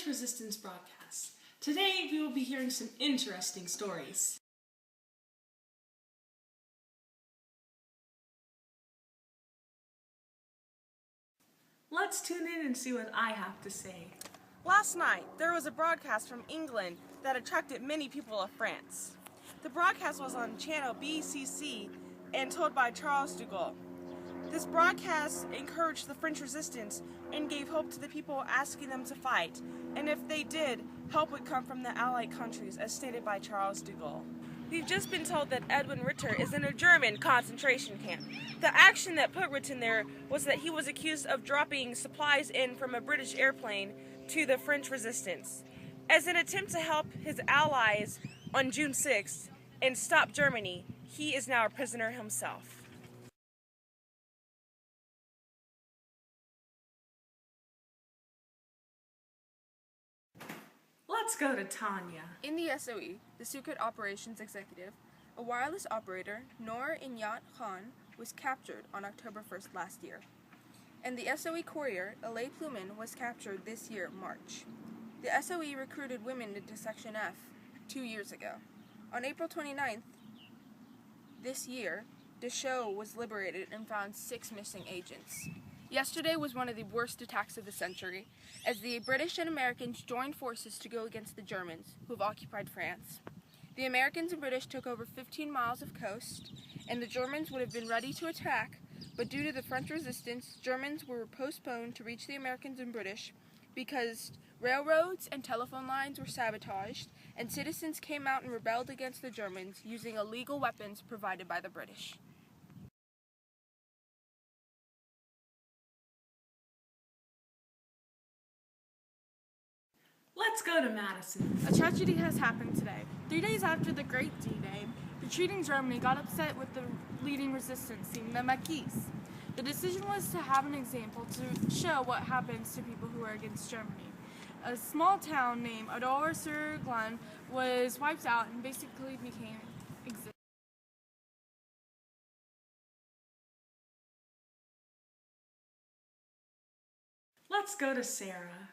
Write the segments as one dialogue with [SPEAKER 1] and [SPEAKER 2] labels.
[SPEAKER 1] French Resistance broadcast. Today we will be hearing some interesting stories. Let's tune in and see what I have to say.
[SPEAKER 2] Last night, there was a broadcast from England that attracted many people of France. The broadcast was on channel BCC and told by Charles de Gaulle. This broadcast encouraged the French resistance and gave hope to the people, asking them to fight. And if they did, help would come from the Allied countries, as stated by Charles de Gaulle. We've just been told that Edwin Ritter is in a German concentration camp. The action that put Ritter there was that he was accused of dropping supplies in from a British airplane to the French resistance. As an attempt to help his allies on June 6th and stop Germany, he is now a prisoner himself.
[SPEAKER 1] Let's go to Tanya.
[SPEAKER 3] In the SOE, the Secret Operations Executive, a wireless operator, Noor Inayat Khan, was captured on October 1st last year. And the SOE courier, Alay Plumin, was captured this year, March. The SOE recruited women into Section F 2 years ago. On April 29th this year, Deschaux was liberated and found 6 missing agents. Yesterday was one of the worst attacks of the century, as the British and Americans joined forces to go against the Germans, who have occupied France. The Americans and British took over 15 miles of coast, and the Germans would have been ready to attack, but due to the French resistance, Germans were postponed to reach the Americans and British because railroads and telephone lines were sabotaged, and citizens came out and rebelled against the Germans using illegal weapons provided by the British.
[SPEAKER 1] Let's go to Madison.
[SPEAKER 4] A tragedy has happened today. 3 days after the Great D-Day, retreating Germany got upset with the leading resistance team, the Maquis. The decision was to have an example to show what happens to people who are against Germany. A small town named Ador-sur-Glane was wiped out and basically became extinct.
[SPEAKER 1] Let's go to Sarah.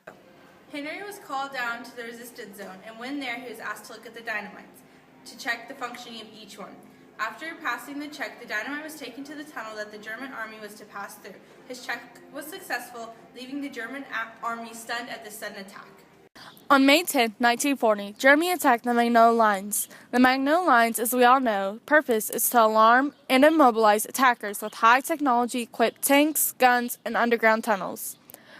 [SPEAKER 5] Henry was called down to the resistance zone, and when there he was asked to look at the dynamites to check the functioning of each one. After passing the check, the dynamite was taken to the tunnel that the German army was to pass through. His check was successful, leaving the German army stunned at this sudden attack.
[SPEAKER 4] On May 10, 1940, Germany attacked the Maginot Lines. The Maginot Lines, as we all know, purpose is to alarm and immobilize attackers with high-technology equipped tanks, guns, and underground tunnels.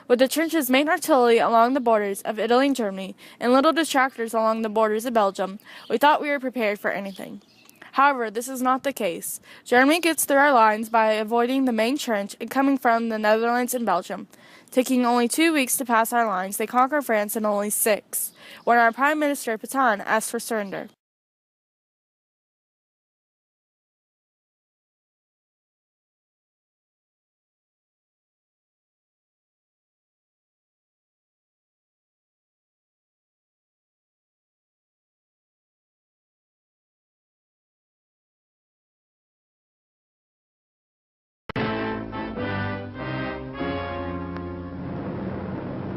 [SPEAKER 4] With the trenches main artillery along the borders of Italy and Germany, and little detractors along the borders of Belgium, we thought we were prepared for anything. However, this is not the case. Germany gets through our lines by avoiding the main trench and coming from the Netherlands and Belgium. Taking only 2 weeks to pass our lines, they conquer France in only 6, when our Prime Minister Pétain asked for surrender.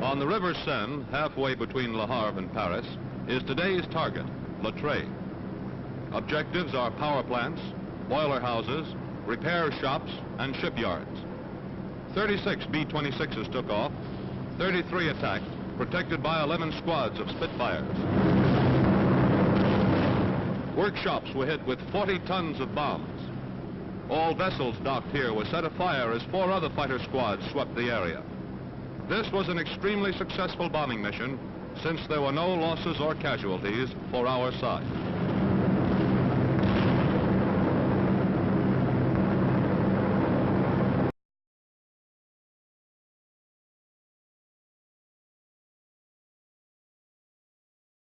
[SPEAKER 6] On the River Seine, halfway between Le Havre and Paris, is today's target, Le Trait. Objectives are power plants, boiler houses, repair shops, and shipyards. 36 B-26s took off, 33 attacked, protected by 11 squads of Spitfires. Workshops were hit with 40 tons of bombs. All vessels docked here were set afire as 4 other fighter squads swept the area. This was an extremely successful bombing mission, since there were no losses or casualties for our side.